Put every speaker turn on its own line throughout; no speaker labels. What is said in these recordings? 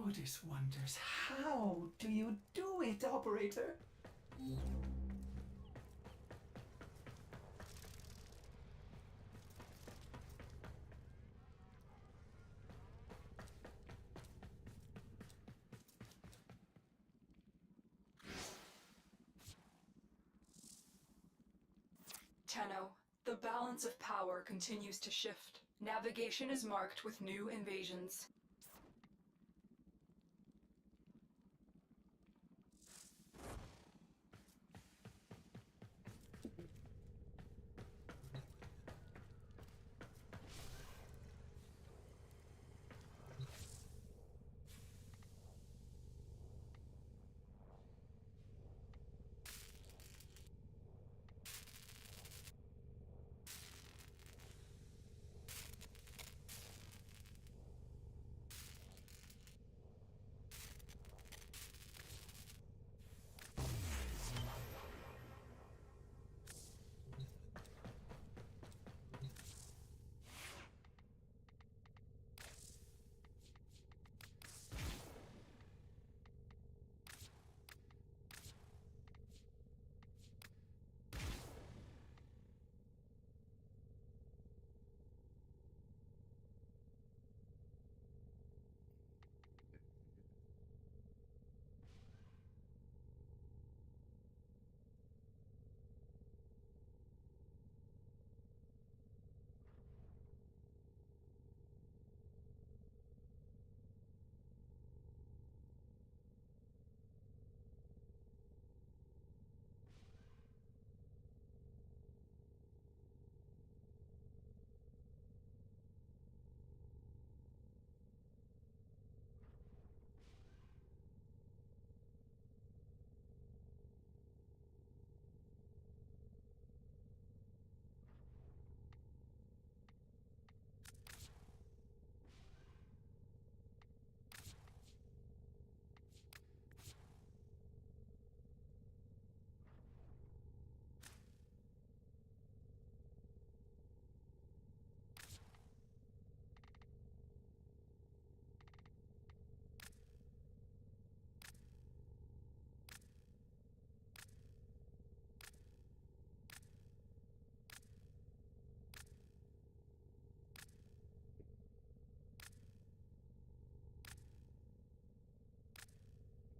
Odys wonders, how do you do it, operator?
Tenno, the balance of power continues to shift. Navigation is marked with new invasions.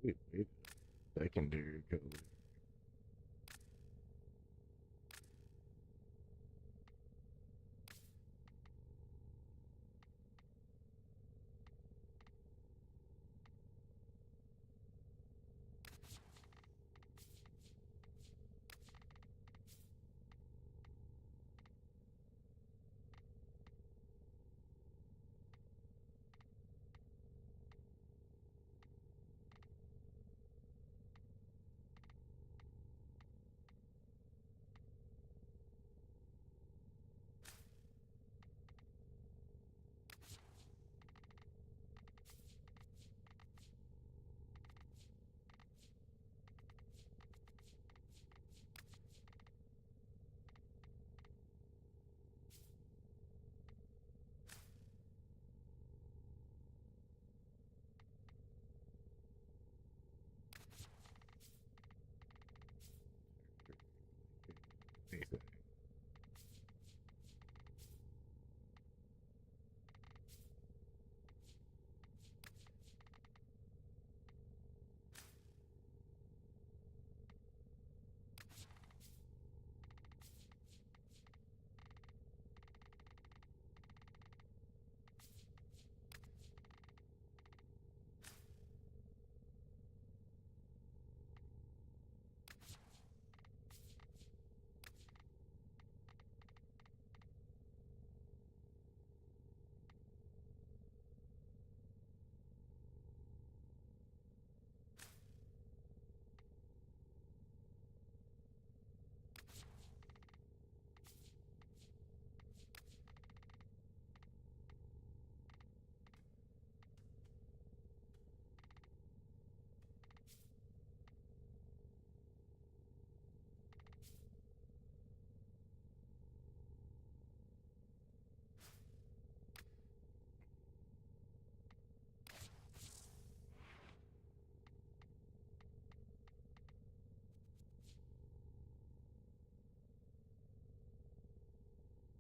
Wait, secondary color.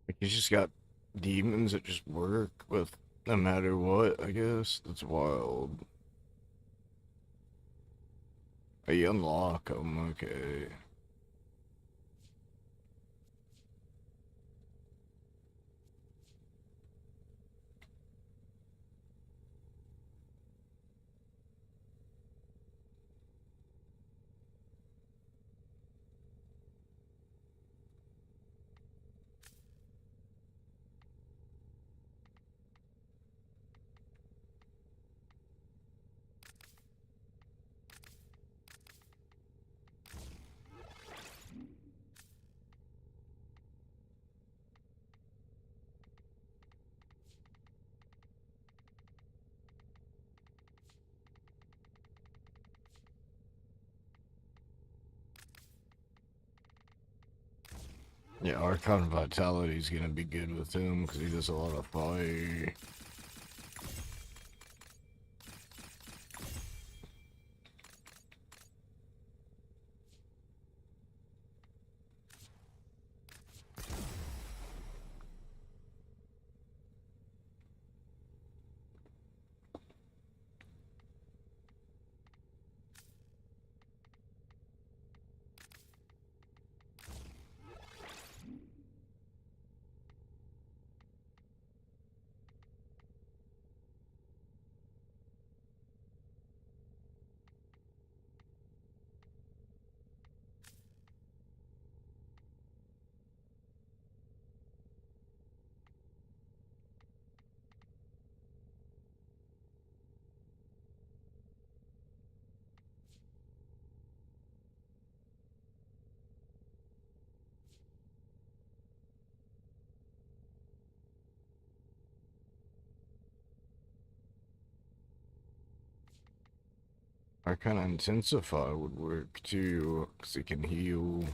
Like, he's just got demons that just work with no matter what, I guess. That's wild. Oh, you unlock them, okay. Yeah, Archon Vitality's gonna be good with him because he does a lot of fire. Arcana Intensify would work too, because it can heal.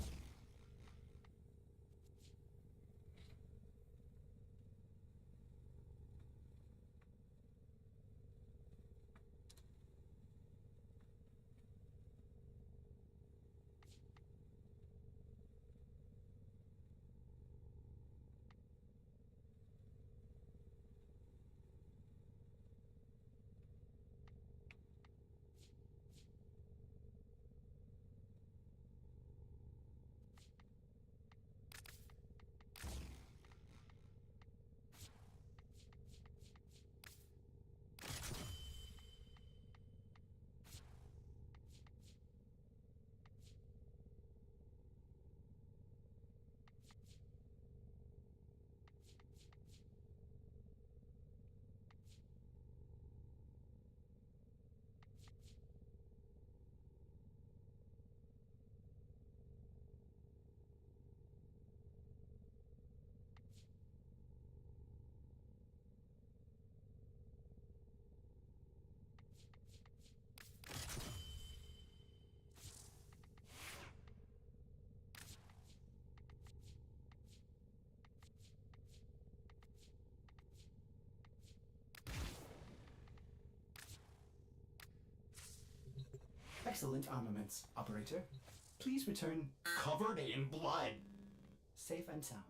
Excellent armaments, operator. Please return covered in blood. Safe and sound.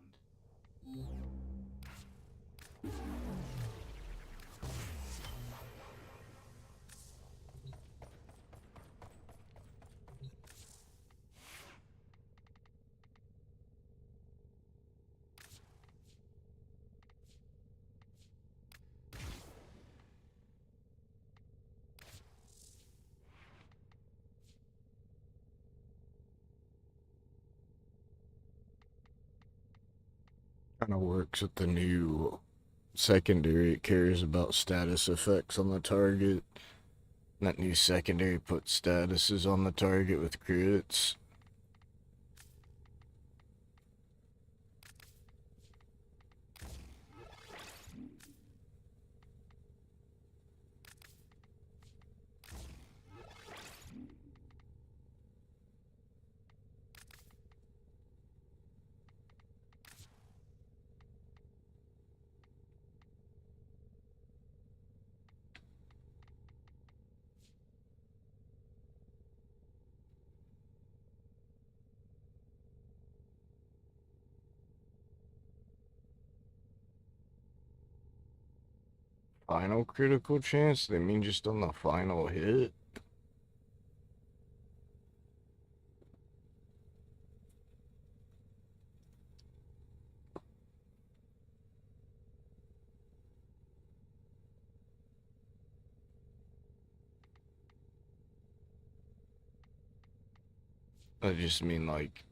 Kind of works with the new secondary. It cares about status effects on the target. That new secondary puts statuses on the target with crits. Final critical chance? They mean just on the final hit? I just mean like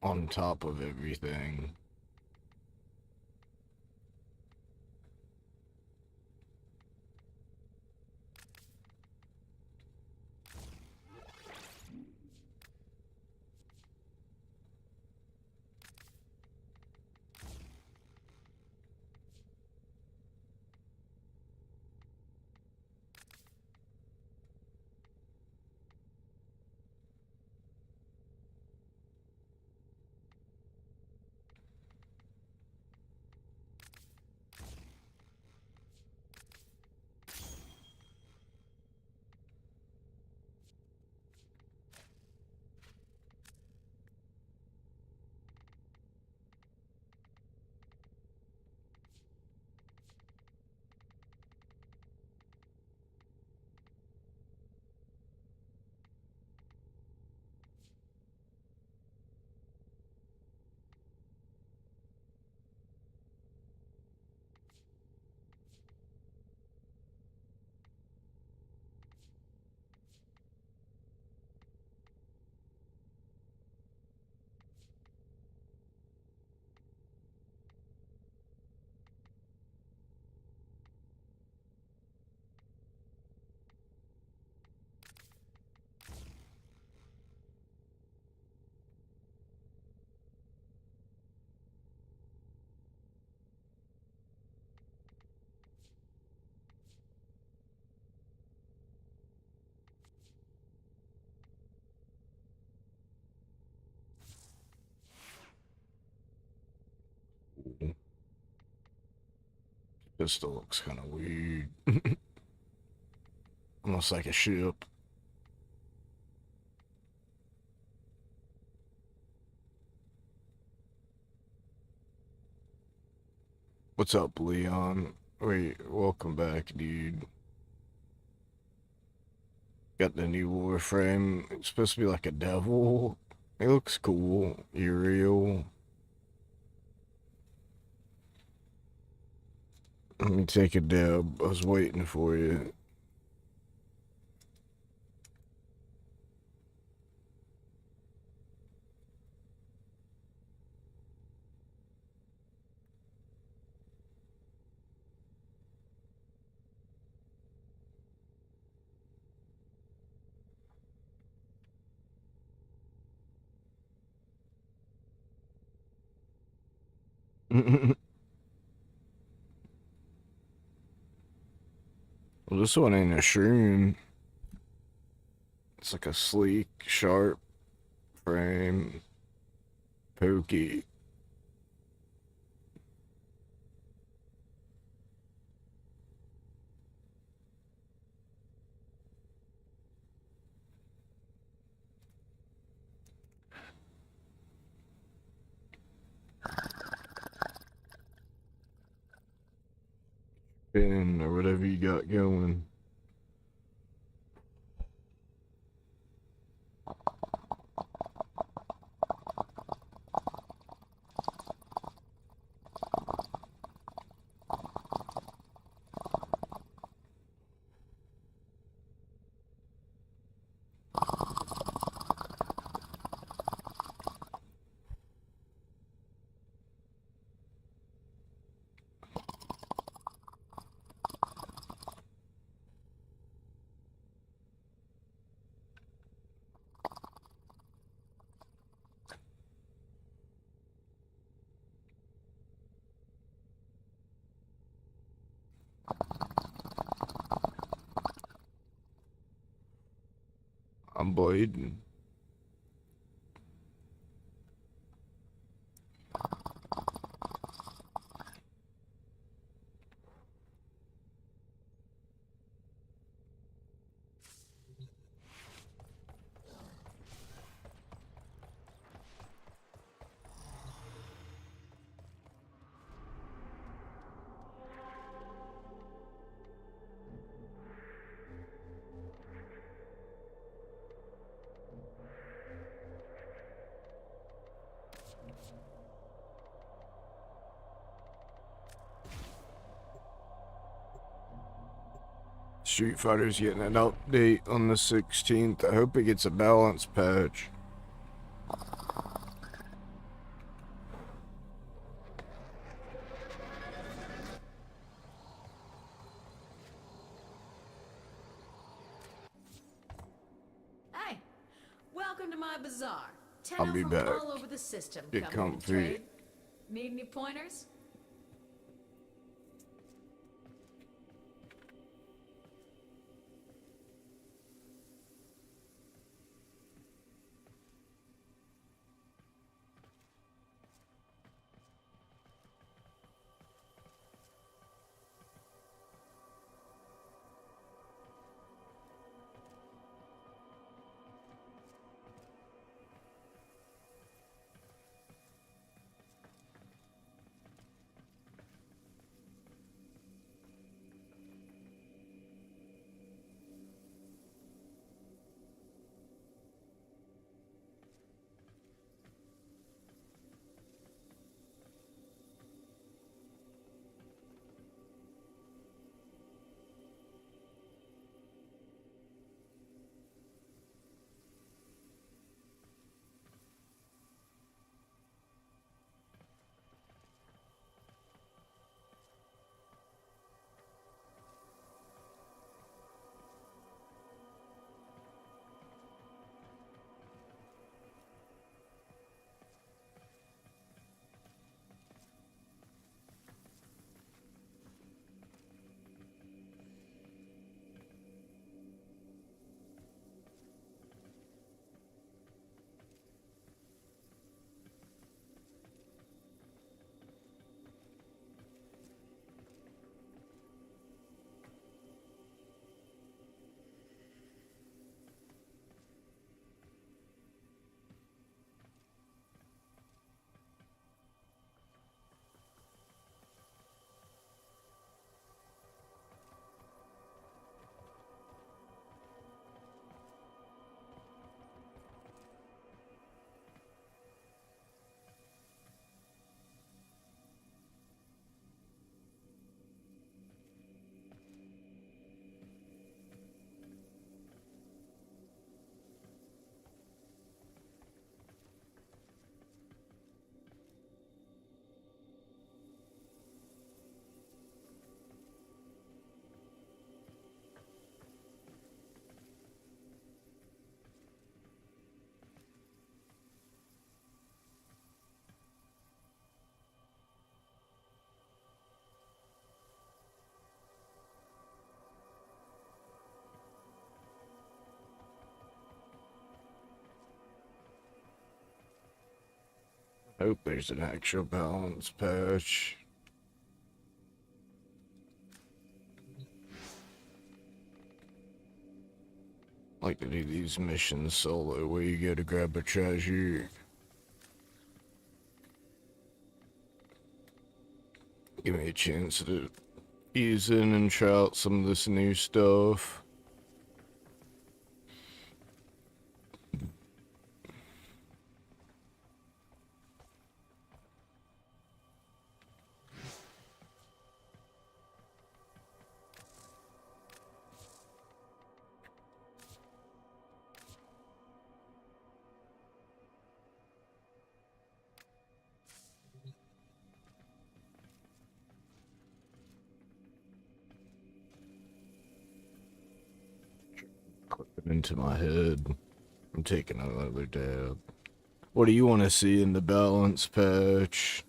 on top of everything. Pistol looks kind of weird. Almost like a ship. What's up, Leon? Wait, welcome back, dude. Got the new Warframe. It's supposed to be like a devil. It looks cool. Uriel. Let me take a dab. I was waiting for you. Well, this one ain't a shroom. It's like a sleek, sharp frame. Pokey. Pin or whatever you got going. I'm bleeding. Street Fighter's getting an update on the 16th. I hope it gets a balance patch.
Hey, welcome to my bazaar.
I'll
Tenno
be
from
back.
all over the system.
Get
coming to
comfy.
trade. Need any pointers?
Hope there's an actual balance patch. I like to do these missions solo where you go to grab a treasure. Give me a chance to ease in and try out some of this new stuff. Clipping into my head. I'm taking another dab. What do you want to see in the balance patch?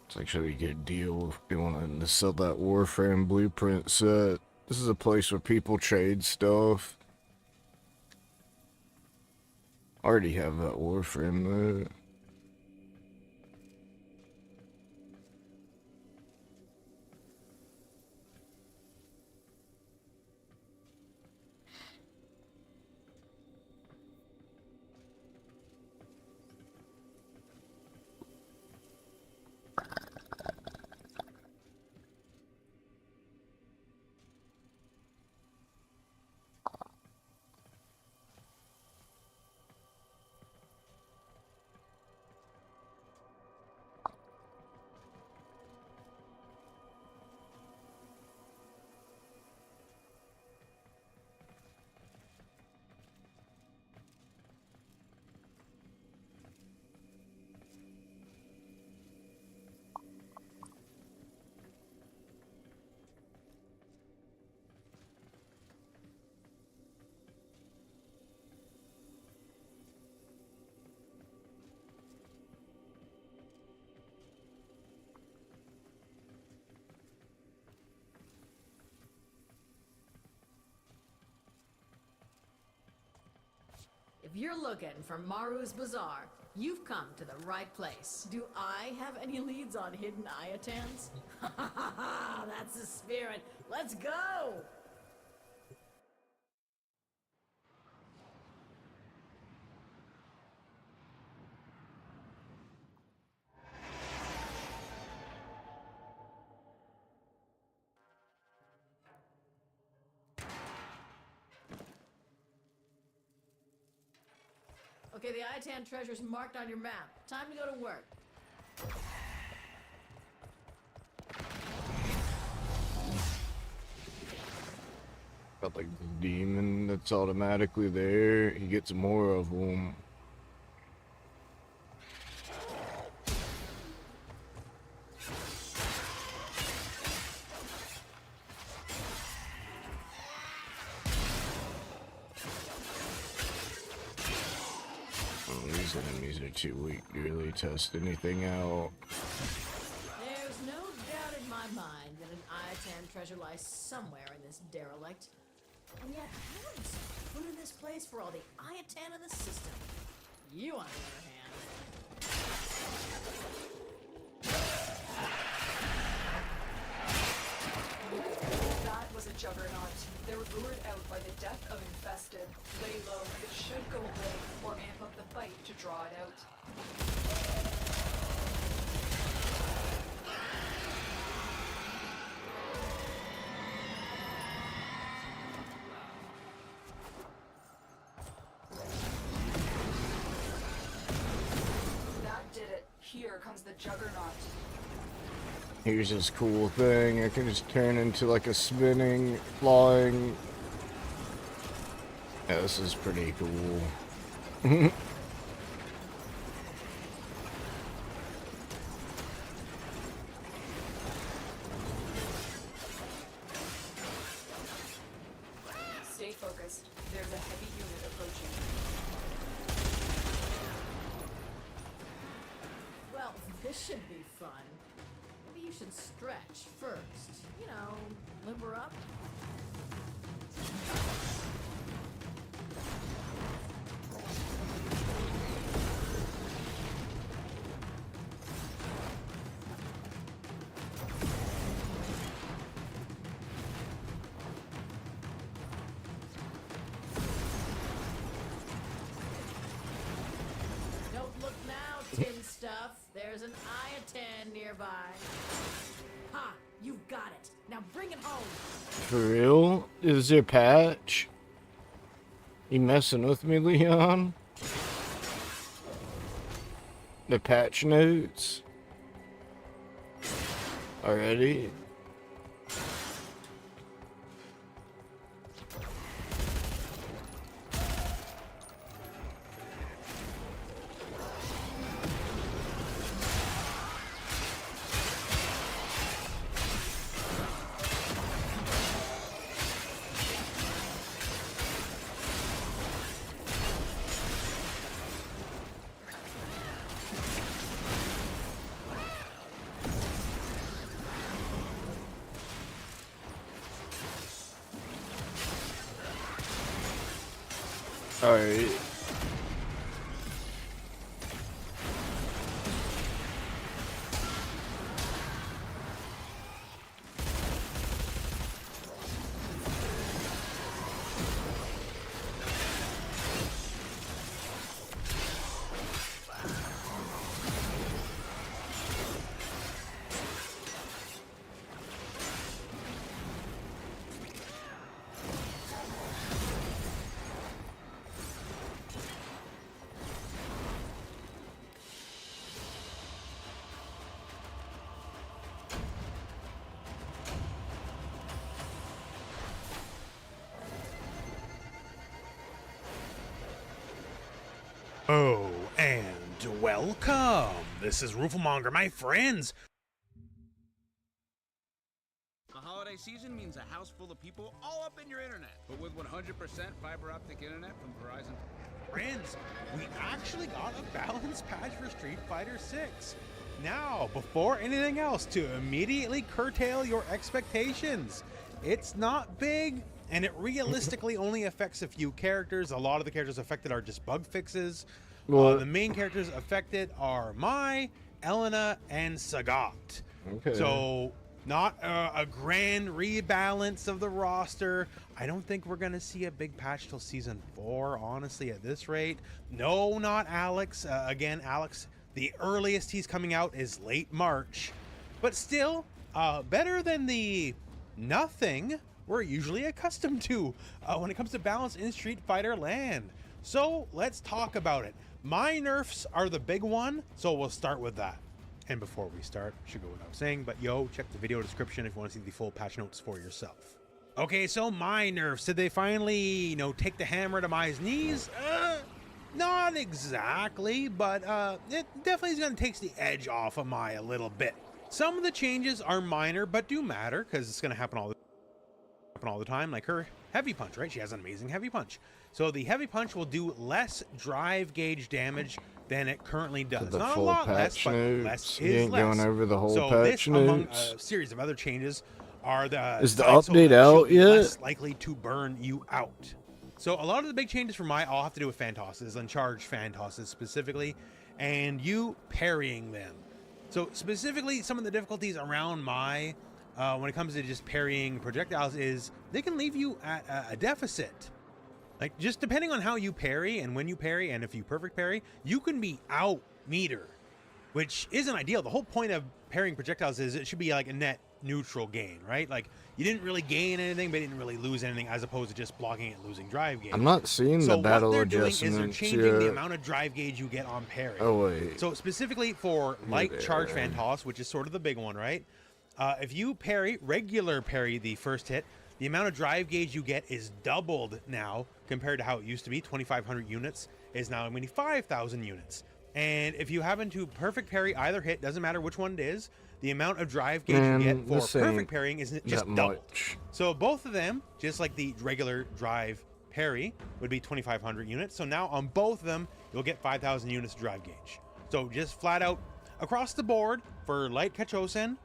It's actually a good deal if you want to sell that Warframe blueprint set. This is a place where people trade stuff. I already have that Warframe though.
you're looking for Maru's Bazaar, you've come to the right place. Do I have any leads on hidden Iotans? Ha ha ha ha! That's the spirit. Let's go! Okay, the Iotan treasure's marked on your map. Time to go to work.
Got like the demon that's automatically there. He gets more of them. These enemies are too weak to really test anything out.
There's no doubt in my mind that an Iotan treasure lies somewhere in this derelict. And yet, how is put in this place for all the Iotan in the system? You, on the other hand.
That was a juggernaut. They were lured out by the death of infested. Lay low, it should go away, or amp up the fight to draw it out. That did it. Here comes the juggernaut.
Here's this cool thing. I can just turn into like a spinning, flying. Yeah, this is pretty cool.
Stay focused. There's a heavy unit approaching.
Well, this should be fun. Maybe you should stretch first. You know, limber up. Don't look now, tin stuff. There's an Iotan nearby. Ha! You got it. Now bring it home.
For real? Is there patch? You messing with me, Leon? The patch notes? Already? Alright.
Oh, and welcome! This is Rooflemonger, my friends!
The holiday season means a house full of people all up in your internet. But with 100% fiber optic internet from Verizon.
Friends, we actually got a balance patch for Street Fighter 6. Now, before anything else, to immediately curtail your expectations, it's not big, and it realistically only affects a few characters. A lot of the characters affected are just bug fixes.
Well,
The main characters affected are Mai, Elena, and Sagat.
okay.
So not a grand rebalance of the roster. I don't think we're going to see a big patch till season 4, honestly, at this rate. No, not Alex. Again, Alex, the earliest he's coming out is late March. But still, better than the nothing we're usually accustomed to when it comes to balance in Street Fighter land. So let's talk about it. My nerfs are the big one, so we'll start with that. And before we start, should go without saying, but yo, check the video description if you want to see the full patch notes for yourself. Okay, so my nerfs, did they finally, take the hammer to Mai's knees? Not exactly, but it definitely is going to take the edge off of Mai a little bit. Some of the changes are minor, but do matter, because it's going to happen all the time, like her heavy punch, right? She has an amazing heavy punch. So the heavy punch will do less drive gauge damage than it currently does.
The
Not a
full
lot less,
patch
but
notes.
less
You
is
ain't
less.
going over the whole
So
patch
this, among
notes.
a series of other changes, are the
Is the
side so
update
that she'll
out
be
yet?
less likely to burn you out. So a lot of the big changes for Mai all have to do with fan tosses and charged fan tosses specifically, and you parrying them. So specifically, some of the difficulties around Mai when it comes to just parrying projectiles is they can leave you at a deficit. Like, just depending on how you parry and when you parry and if you perfect parry, you can be out meter, which isn't ideal. The whole point of parrying projectiles is it should be like a net neutral gain, right? Like, you didn't really gain anything, but didn't really lose anything, as opposed to just blocking it and losing drive gauge.
I'm not seeing
So
the battle
what they're doing is they're
adjustments
changing the
yet.
amount of drive gauge you get on parry.
Oh, wait.
So specifically for light
there.
charge fan toss, which is sort of the big one, right? If you regular parry the first hit, the amount of drive gauge you get is doubled now compared to how it used to be. 2,500 units is now 5,000 units. And if you happen to perfect parry either hit, doesn't matter which one it is, the amount of drive gauge you get for
this ain't
perfect parrying is just
that
doubled.
much.
So both of them, just like the regular drive parry, would be 2,500 units. So now on both of them, you'll get 5,000 units of drive gauge. So just flat out across the board for light Kachosen,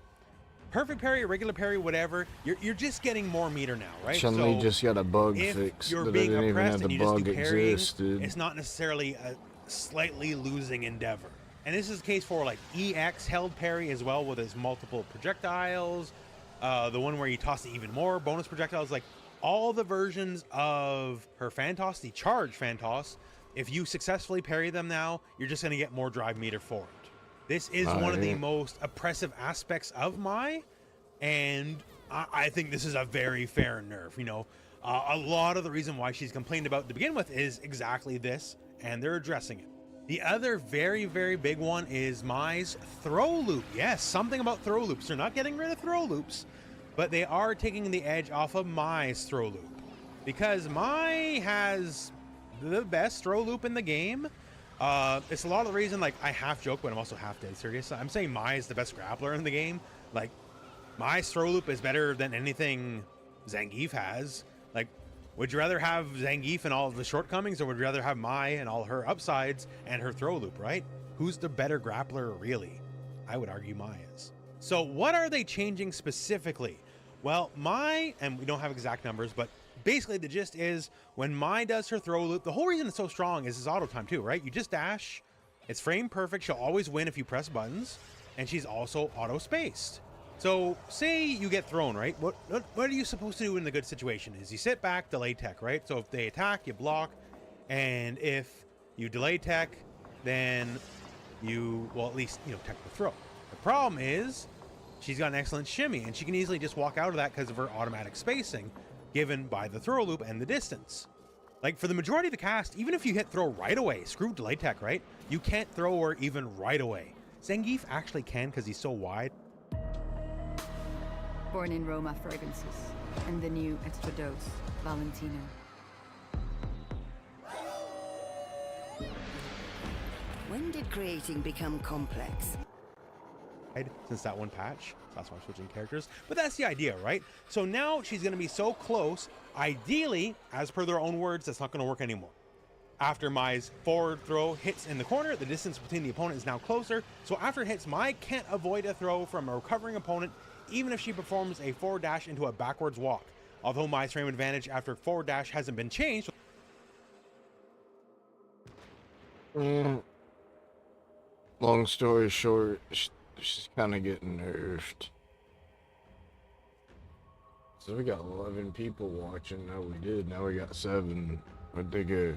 perfect parry, regular parry, whatever, you're just getting more meter now, right?
Chun-Li just got a bug
if
fix
you're
that I
being
didn't even
oppressed
have
and
the
you just
bug
do parrying,
existed.
it's not necessarily a slightly losing endeavor. And this is the case for like EX held parry as well, with its multiple projectiles, the one where you toss even more bonus projectiles, like all the versions of her fan toss, the charge fan toss. If you successfully parry them now, you're just going to get more drive meter for it. This is one of the most oppressive aspects of Mai, and I think this is a very fair nerf. A lot of the reason why she's complained about to begin with is exactly this, and they're addressing it. The other very, very big one is Mai's throw loop. Yes, something about throw loops. They're not getting rid of throw loops, but they are taking the edge off of Mai's throw loop, because Mai has the best throw loop in the game. It's a lot of the reason, like, I half joke, but I'm also half dead serious. I'm saying Mai is the best grappler in the game. Like, Mai's throw loop is better than anything Zangief has. Like, would you rather have Zangief and all of the shortcomings, or would you rather have Mai and all her upsides and her throw loop, right? Who's the better grappler, really? I would argue Mai is. So what are they changing specifically? Well, Mai, and we don't have exact numbers, but basically the gist is when Mai does her throw loop, the whole reason it's so strong is his auto time too, right? You just dash, it's frame perfect, she'll always win if you press buttons, and she's also auto spaced. So say you get thrown, right? What are you supposed to do in the good situation is you sit back, delay tech, right? So if they attack, you block, and if you delay tech, then you, well, at least, tech the throw. The problem is she's got an excellent shimmy, and she can easily just walk out of that because of her automatic spacing given by the throw loop and the distance. Like, for the majority of the cast, even if you hit throw right away, screw delay tech, right? You can't throw her even right away. Zangief actually can because he's so wide.
Born in Roma fragrances, and the new extra dose, Valentino.
When did creating become complex?
Since that one patch, so that's why I'm switching characters. But that's the idea, right? So now she's going to be so close. Ideally, as per their own words, that's not going to work anymore. After Mai's forward throw hits in the corner, the distance between the opponent is now closer. So after it hits, Mai can't avoid a throw from a recovering opponent, even if she performs a forward dash into a backwards walk. Although my frame advantage after forward dash hasn't been changed.
Long story short, she's kind of getting nerfed. So we got 11 people watching. No, we did. Now we got 7. Where'd they go?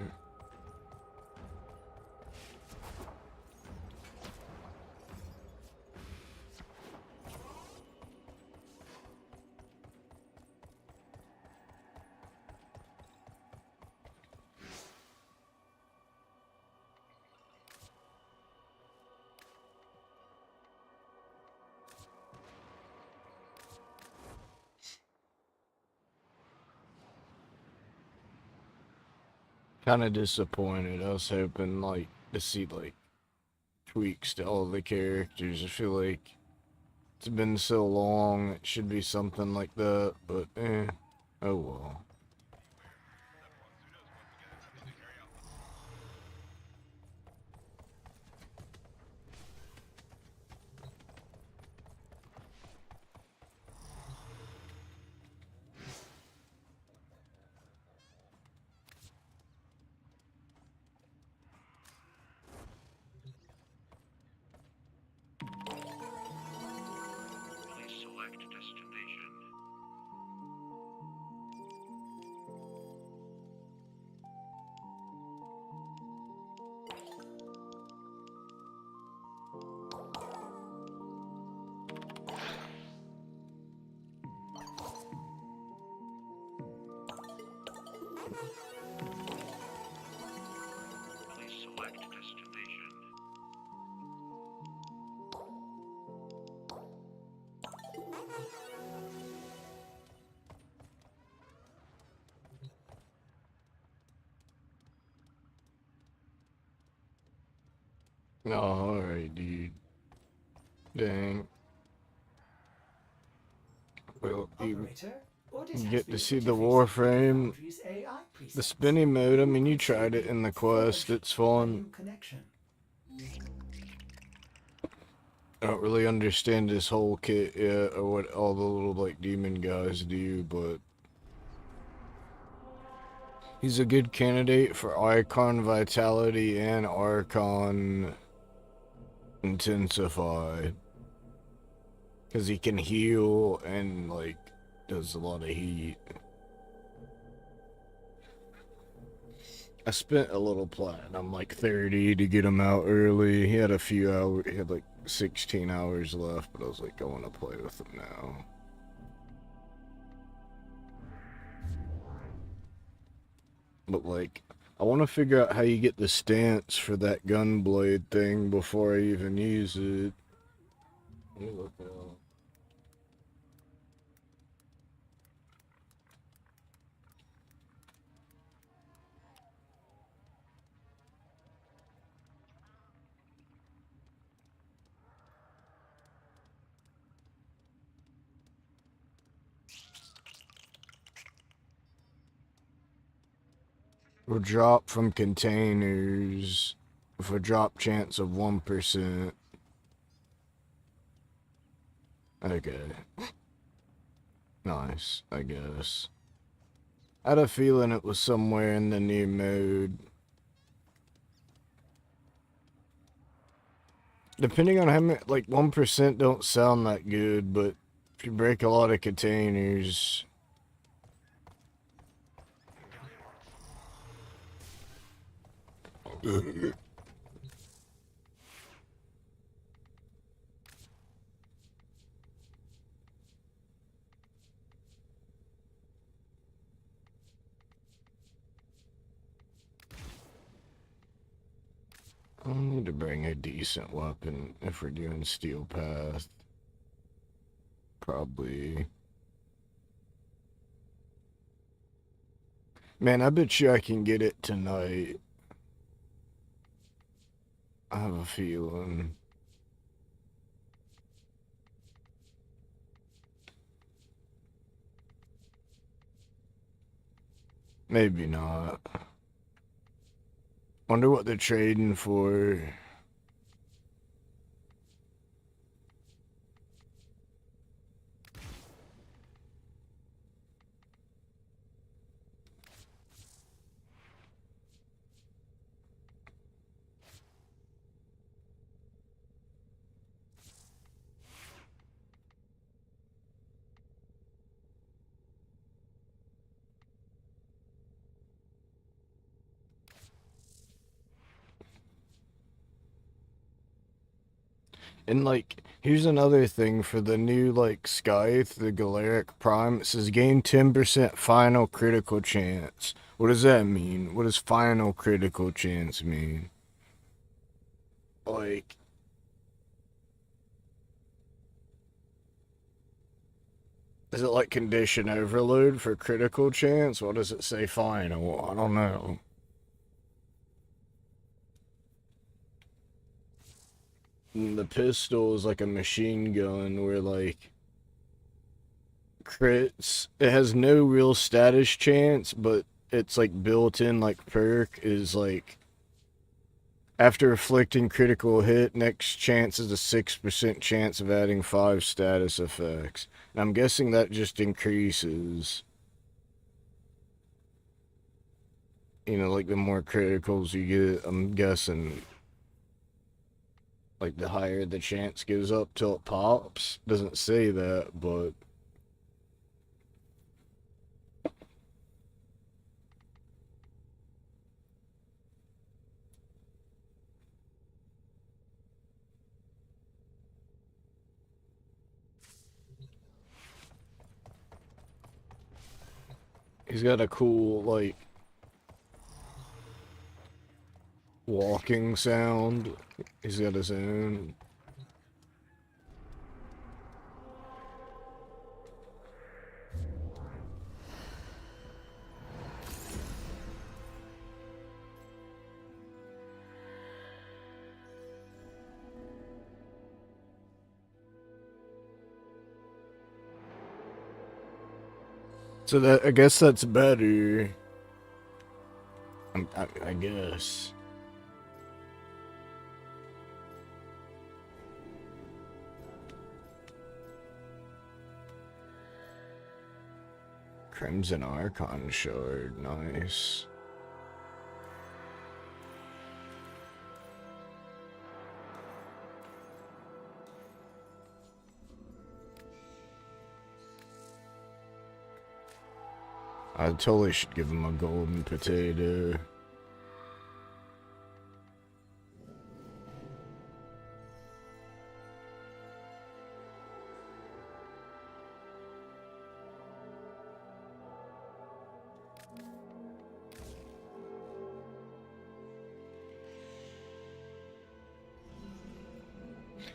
Kind of disappointed. I was hoping like to see like tweaks to all the characters. I feel like it's been so long. It should be something like that, but oh well. Oh, alright, dude. Dang. Well, you get to see the Warframe, the spinning mode. I mean, you tried it in the quest. It's fun. I don't really understand this whole kit yet, or what all the little, like, demon guys do, but he's a good candidate for Icon Vitality and Archon Intensify. Because he can heal and, like, does a lot of heat. I spent a little platinum, like 30, to get him out early. He had a few hours, he had like 16 hours left, but I was like, I want to play with him now. But like, I want to figure out how you get the stance for that gunblade thing before I even use it. Let me look it up. Will drop from containers with a drop chance of 1%. Okay. Nice, I guess. I had a feeling it was somewhere in the new mode. Depending on how many, like 1% don't sound that good, but if you break a lot of containers... I'll need to bring a decent weapon if we're doing Steel Path. Probably. Man, I bet you I can get it tonight. I have a feeling. Maybe not. Wonder what they're trading for. And, like, here's another thing for the new, like, Scythe, the Galaric Prime. It says gain 10% final critical chance. What does that mean? What does final critical chance mean? Like, is it like condition overload for critical chance? What does it say final? I don't know. And the pistol is like a machine gun where, like, crits, it has no real status chance, but it's like built in, like, perk is like after inflicting critical hit, next chance is a 6% chance of adding 5 status effects. And I'm guessing that just increases. You know, like the more criticals you get, I'm guessing, like the higher the chance goes up till it pops. Doesn't say that, but he's got a cool, like, walking sound. He's got his own. So that, I guess that's better. I guess. Crimson Archon Shard, nice. I totally should give him a golden potato.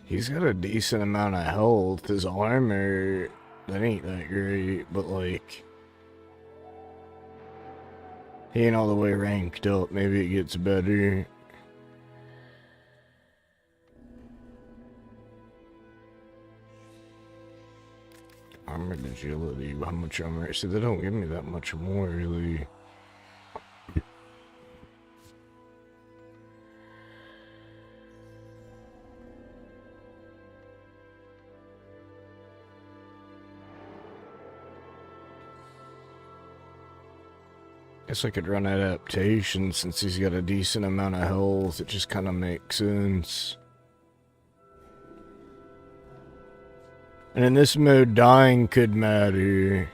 He's got a decent amount of health. His armor, that ain't that great, but like, he ain't all the way ranked up. Maybe it gets better. Armored agility, how much armor? See, they don't give me that much more, really. Guess I could run adaptation since he's got a decent amount of health. It just kind of makes sense. And in this mode, dying could matter.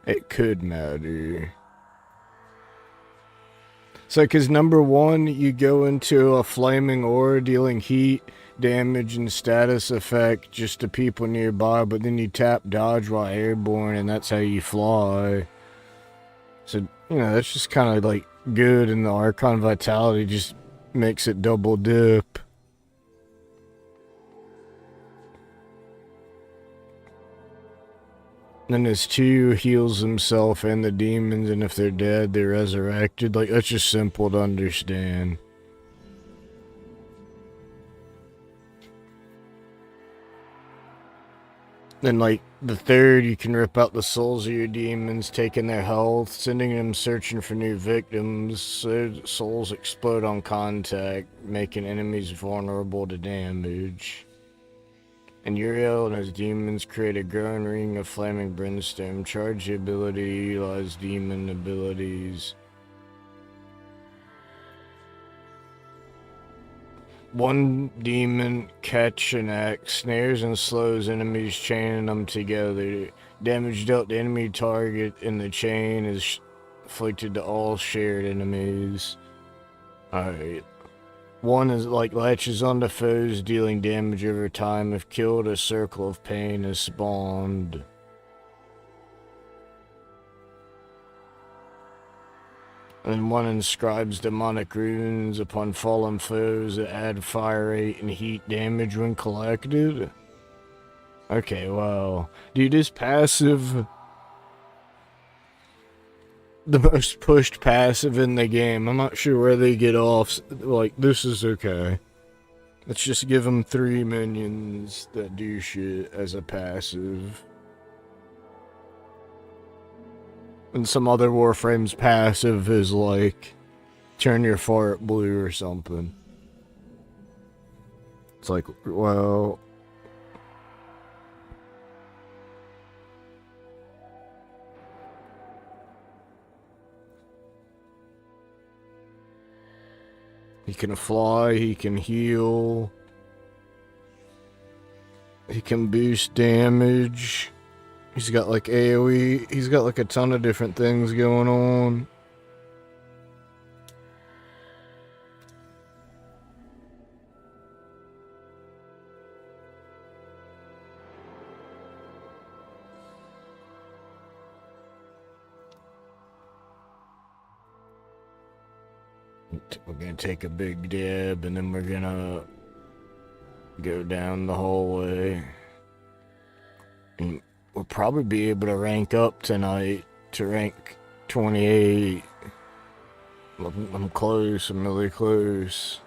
It could matter. So, because number 1, you go into a flaming aura dealing heat, damage, and status effect just to people nearby, but then you tap dodge while airborne, and that's how you fly. So, you know, that's just kind of like good, and the Archon Vitality just makes it double dip. Then his 2 heals himself and the demons, and if they're dead, they're resurrected. Like, that's just simple to understand. Then, like, the 3rd, you can rip out the souls of your demons, taking their health, sending them searching for new victims, so souls explode on contact, making enemies vulnerable to damage. And Uriel and his demons create a growing ring of flaming brimstone. Charge the ability to utilize demon abilities. One demon, catch an axe, snares and slows enemies, chaining them together. Damage dealt to enemy target in the chain is inflicted to all shared enemies. Alright. One is like latches onto foes, dealing damage over time. If killed, a circle of pain is spawned. And one inscribes demonic runes upon fallen foes that add fire rate and heat damage when collected. Okay, wow. Dude, is passive the most pushed passive in the game? I'm not sure where they get off. Like, this is okay. Let's just give them 3 minions that do shit as a passive. And some other Warframe's passive is like, turn your fart blue or something. It's like, well... He can fly, he can heal. He can boost damage. He's got like AoE, he's got like a ton of different things going on. We're gonna take a big dab and then we're gonna go down the hallway. And we'll probably be able to rank up tonight to rank 28. I'm close, I'm really close.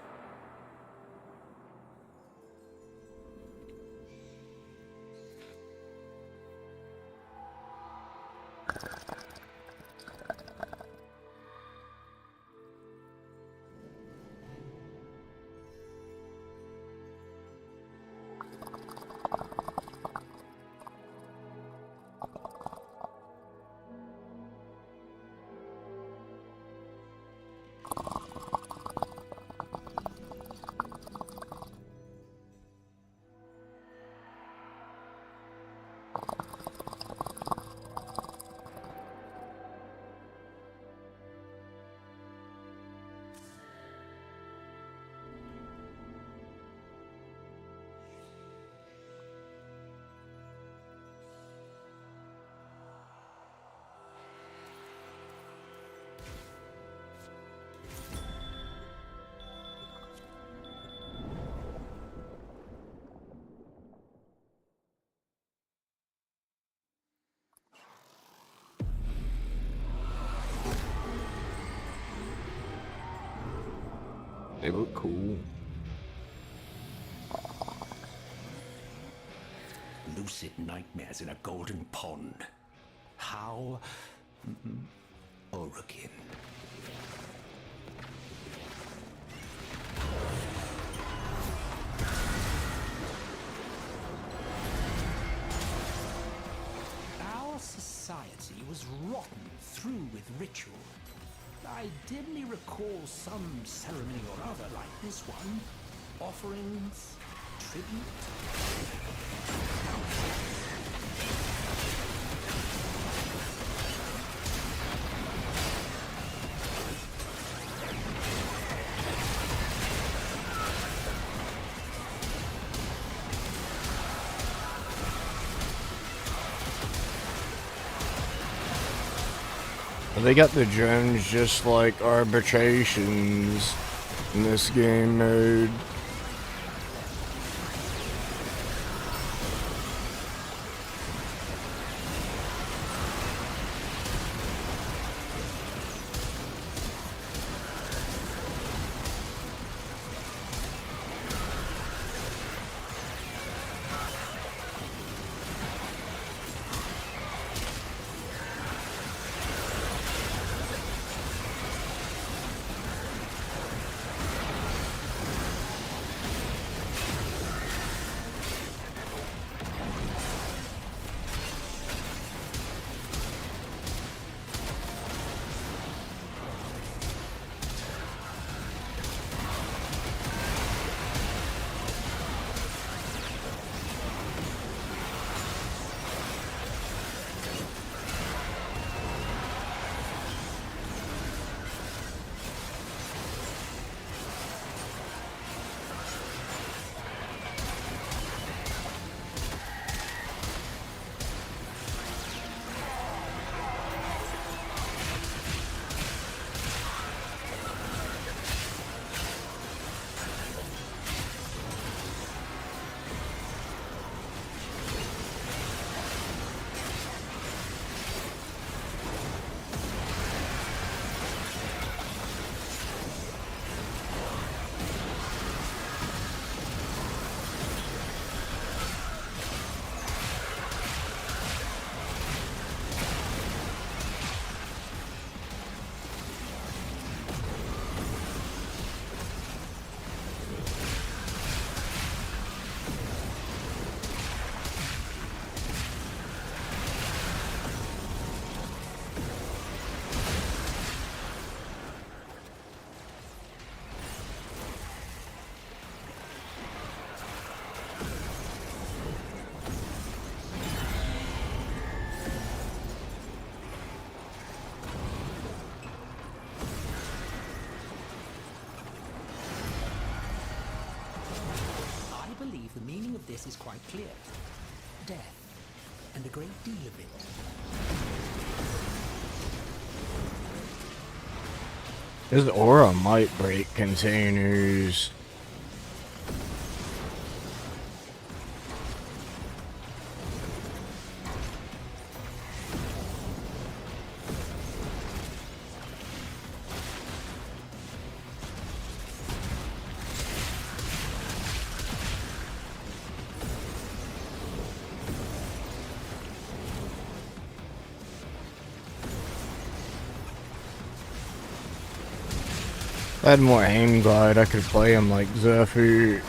They look cool.
Lucid nightmares in a golden pond. How? Orokin. Our society was rotten through with ritual. I dimly recall some ceremony or other like this one. Offerings, tribute.
They got the drones just like arbitrations in this game mode.
believe the meaning of this is quite clear. Death, and a great deal of it.
His aura might break containers. If I had more aim glide, I could play him like Zephyr.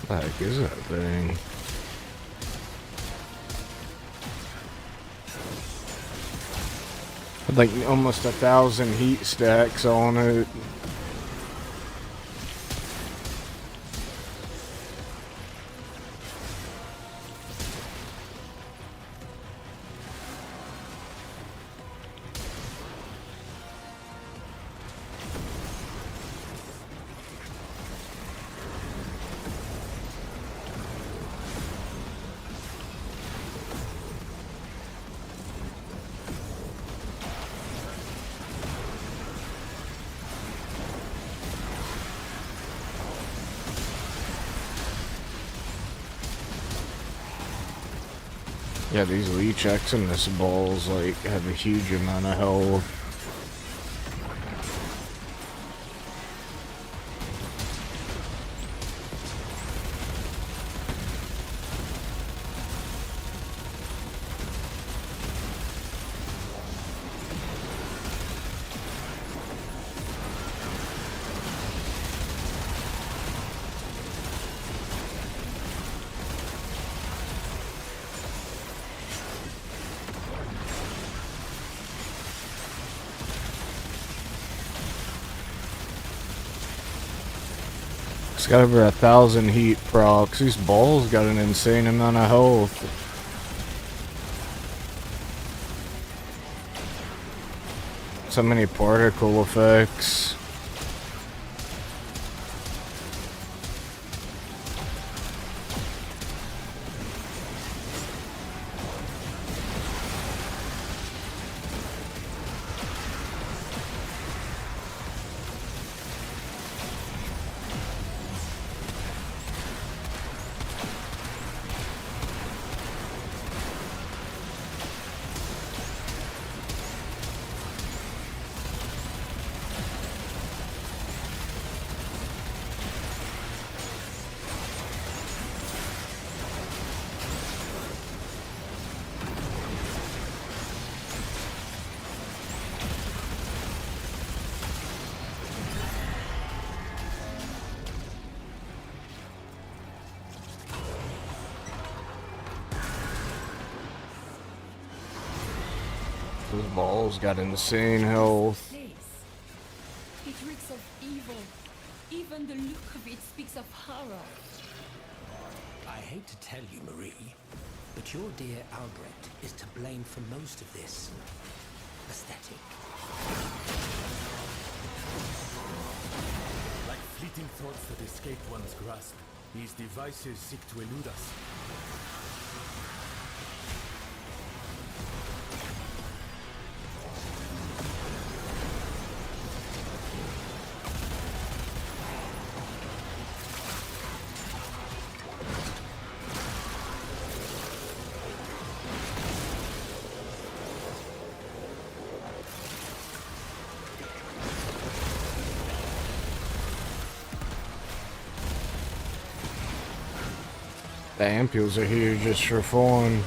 What the heck is that thing? Had like almost 1,000 heat stacks on it. Yeah, these leech X in this balls like have a huge amount of health. It's got over 1,000 heat procs. These balls got an insane amount of health. So many particle effects. Those balls got insane health.
It reeks of evil. Even the look of it speaks of horror.
I hate to tell you, Marie, but your dear Albrecht is to blame for most of this aesthetic.
Like fleeting thoughts that escape one's grasp, these devices seek to elude us.
The ampules are here just for fun.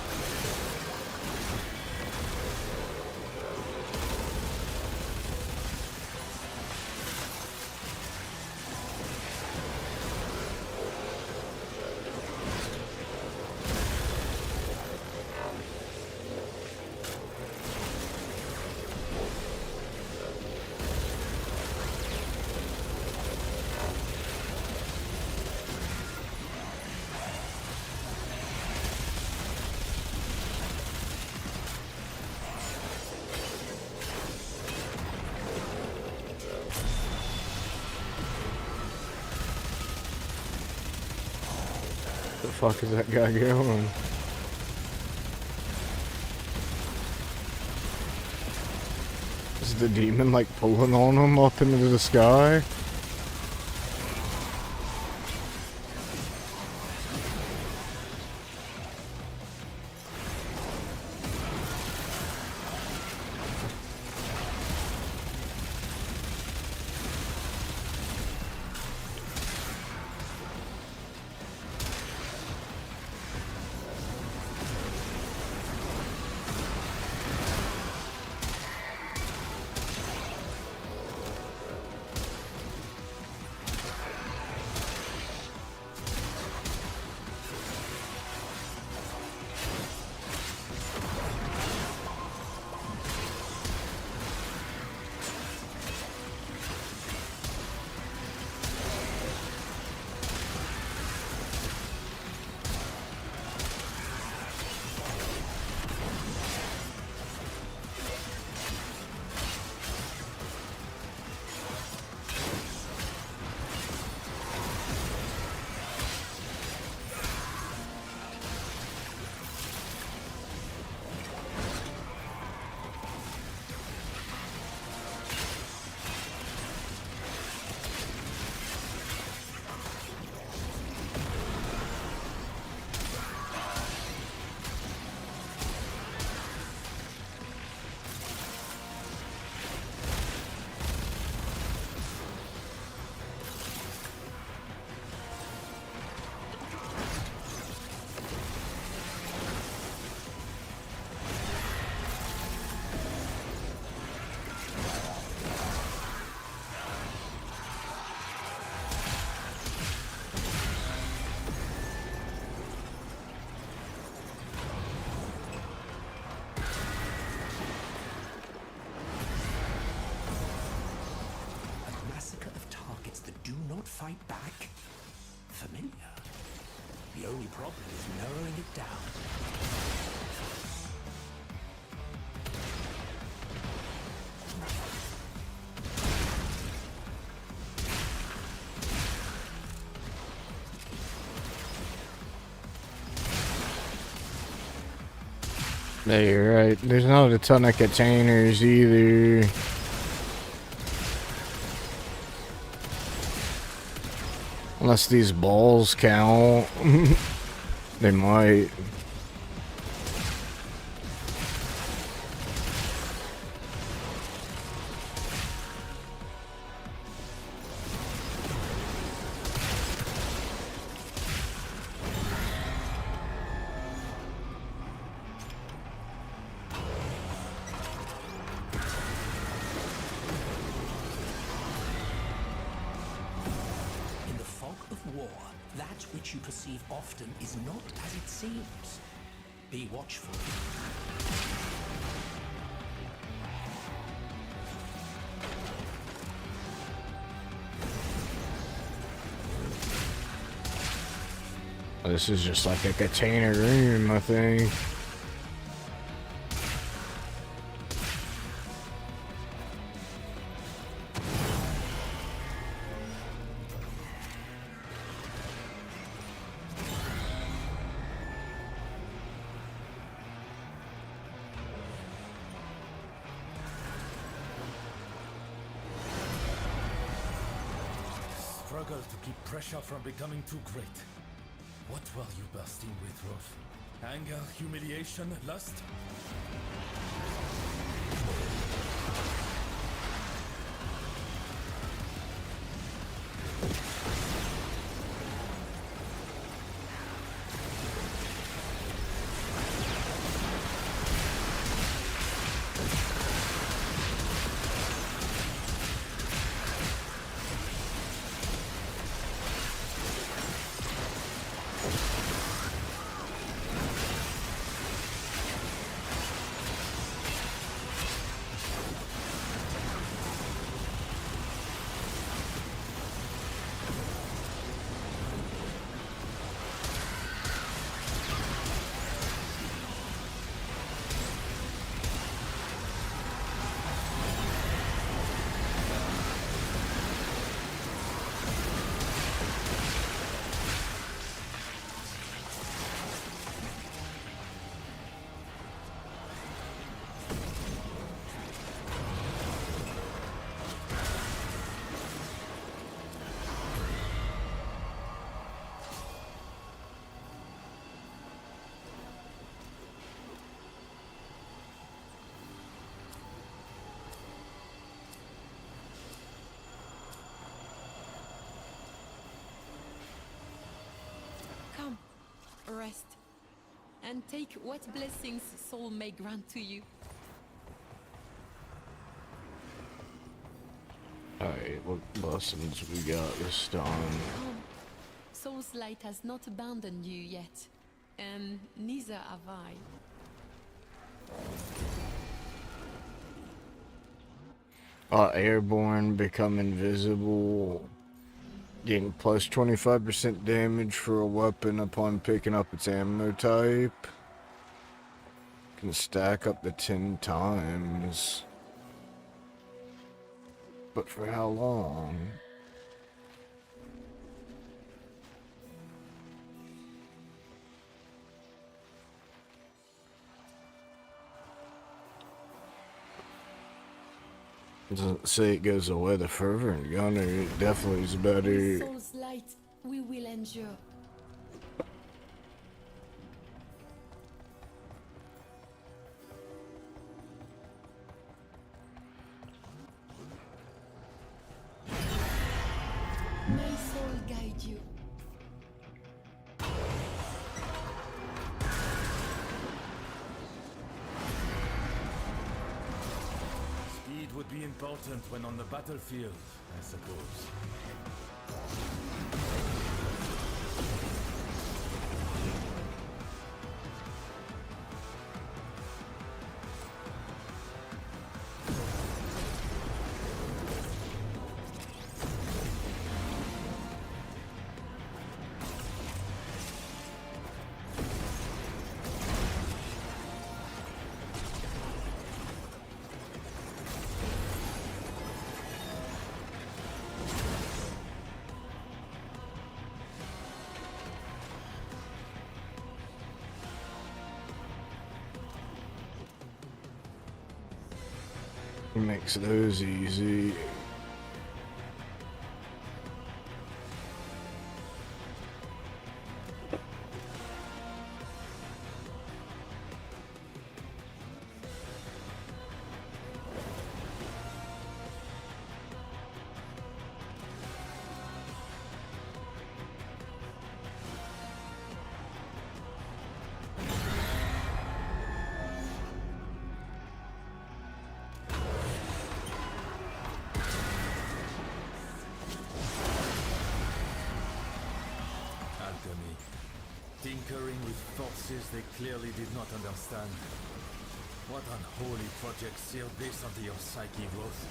The fuck is that guy going? Is the demon like pulling on him up into the sky?
Fight back? Familiar. The only problem is narrowing it down.
Yeah, you're right. There's not a ton of containers either. Unless these balls count. They might.
That which you perceive often is not as it seems. Be watchful.
This is just like a container room, I think.
Struggle to keep pressure from becoming too great. What were you bursting with, Rolf? Anger, humiliation, lust?
rest. And take what blessings soul may grant to you.
Alright, what lessons we got this time?
Come. Soul's light has not abandoned you yet. And neither have I.
Airborne, become invisible. Gain plus 25% damage for a weapon upon picking up its ammo type. Can stack up to 10 times. But for how long? Doesn't say it goes away the fervent gunner. It definitely is better.
With soul's light, we will endure. May soul guide you.
Speed would be important when on the battlefield, I suppose.
Makes those easy.
Tinkering with forces they clearly did not understand. What unholy project sealed this onto your psyche, Roth?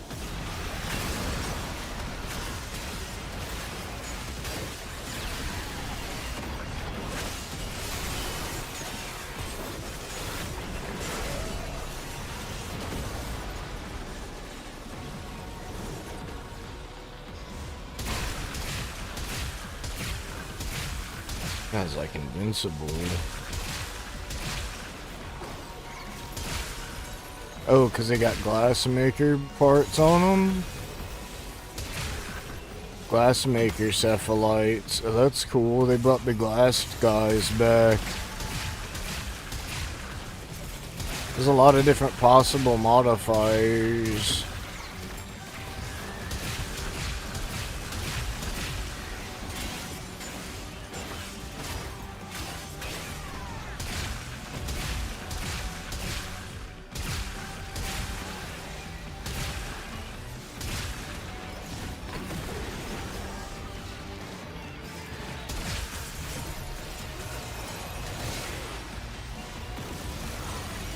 Guy's like invincible. Oh, because they got glassmaker parts on them? Glassmaker cephalites. Oh, that's cool. They brought the glass guys back. There's a lot of different possible modifiers.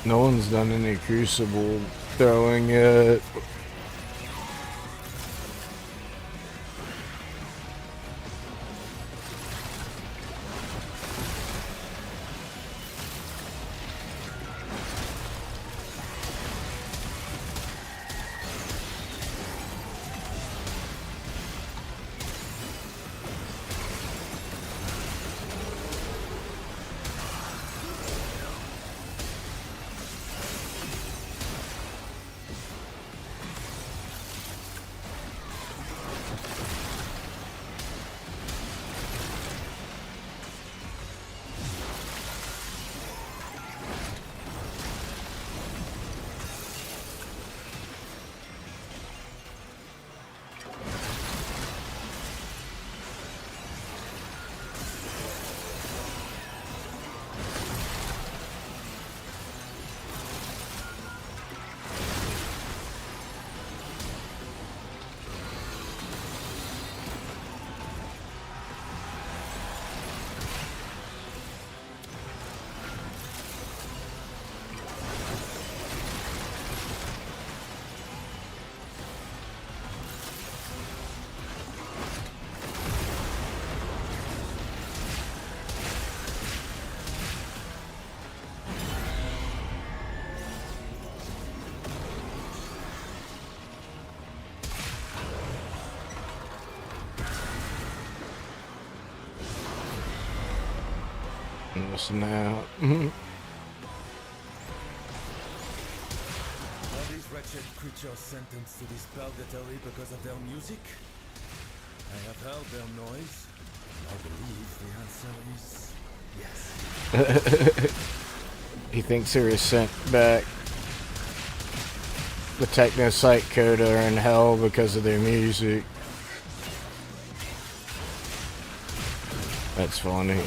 No one's done any crucible throwing yet. Listen out.
Are these wretched creatures sentenced to this purgatory because of their music? I have heard their noise. I believe the answer is yes.
He thinks they were sent back. The techno-psych coda are in hell because of their music. That's funny.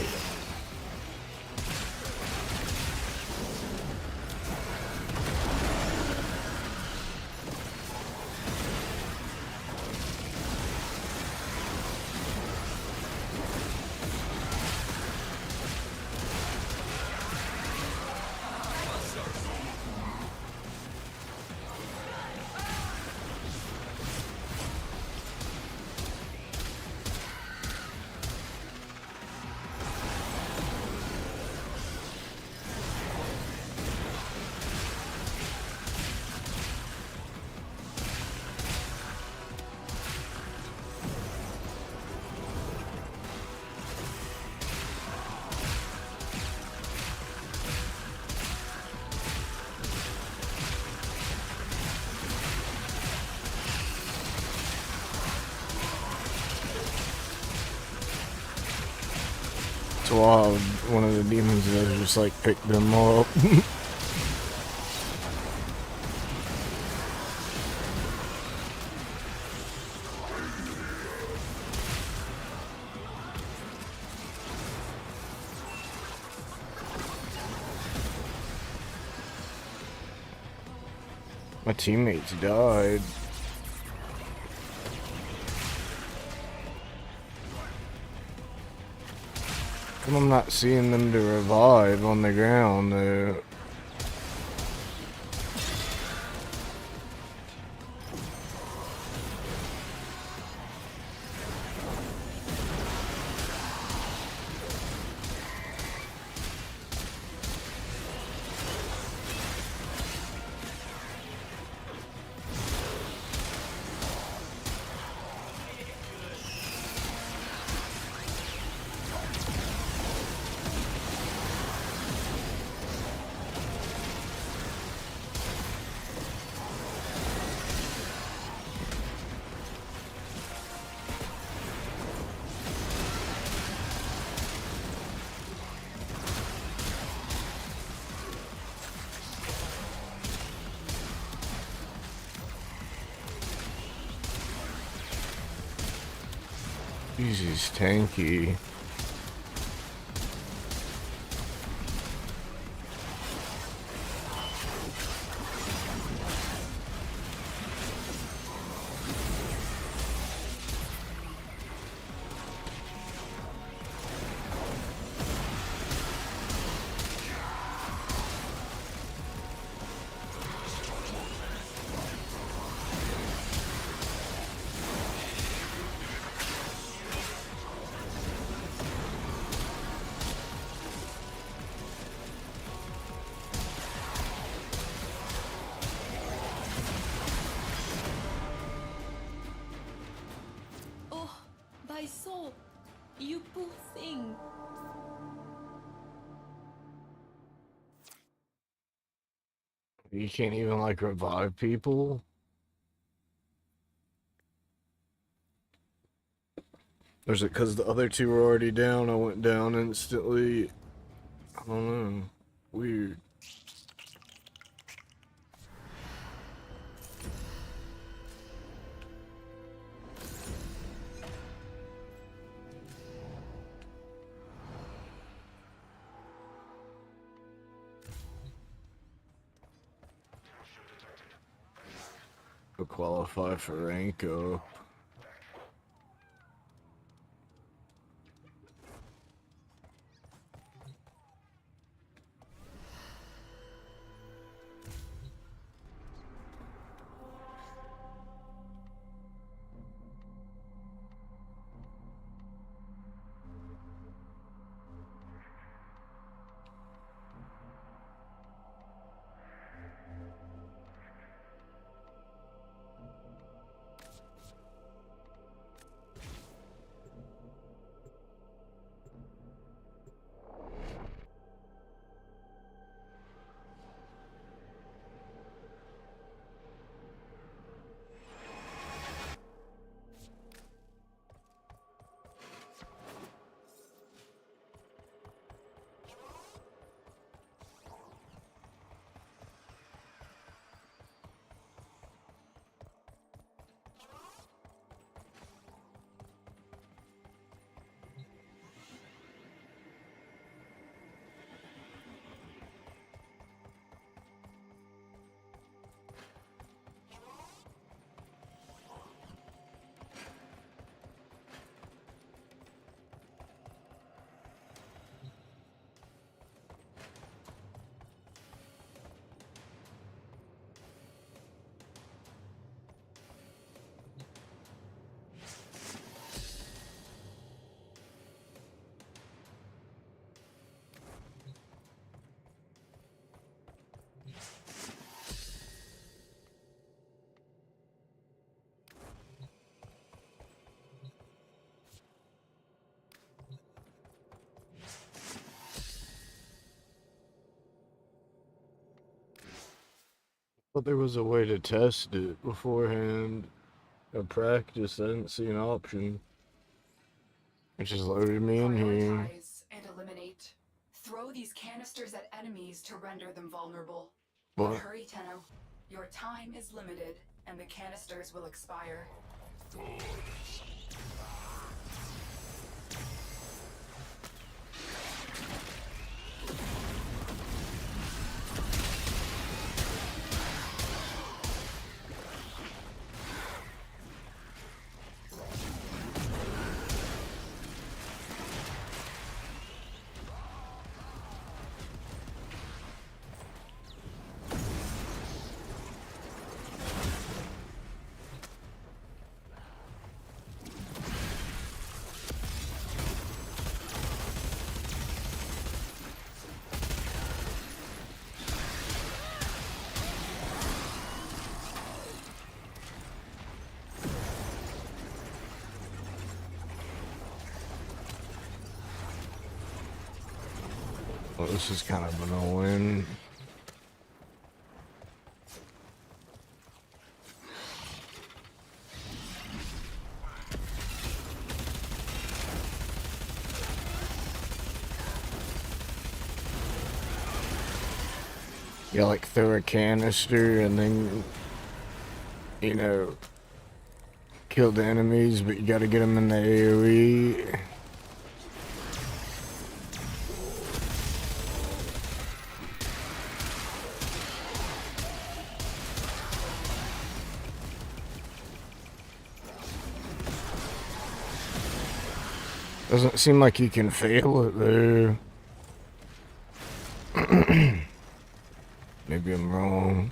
It's wild. One of the demons does just like pick them up. My teammates died. Come, I'm not seeing them to revive on the ground though. He's tanky.
My soul, you poor thing.
You can't even like revive people? Or is it because the other two were already down? I went down instantly. I don't know. Weird. To qualify for rank up. But there was a way to test it beforehand. A practice, I didn't see an option. It just loaded me in here.
Prioritize and eliminate. Throw these canisters at enemies to render them vulnerable. But
What?
hurry, Tenno. Your time is limited, and the canisters will expire.
Well, this is kind of annoying. You like throw a canister and then, you know, kill the enemies, but you gotta get them in the AoE. Doesn't seem like you can fail it though. Maybe I'm wrong.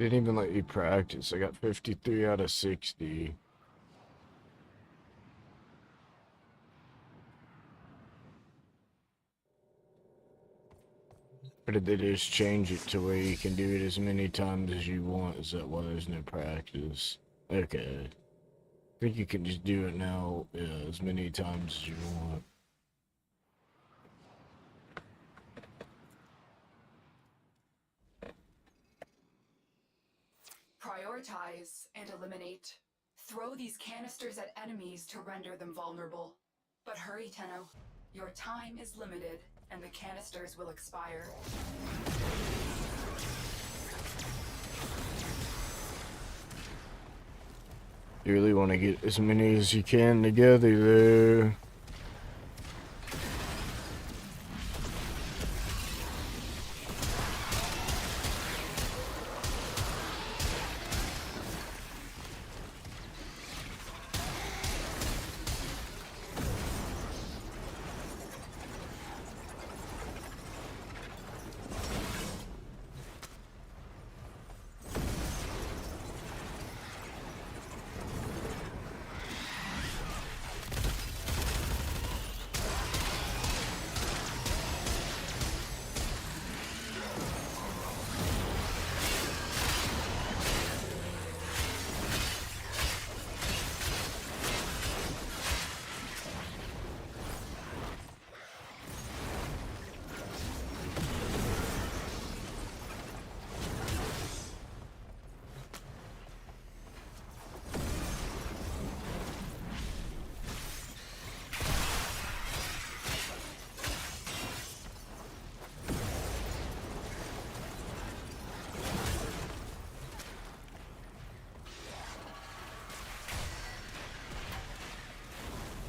Didn't even let you practice. I got 53 out of 60. Or did they just change it to where you can do it as many times as you want? Is that why there's no practice? Okay. I think you can just do it now, as many times as you want.
Prioritize and eliminate. Throw these canisters at enemies to render them vulnerable. But hurry, Tenno. Your time is limited, and the canisters will expire.
You really want to get as many as you can together there.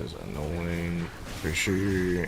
is annoying for sure.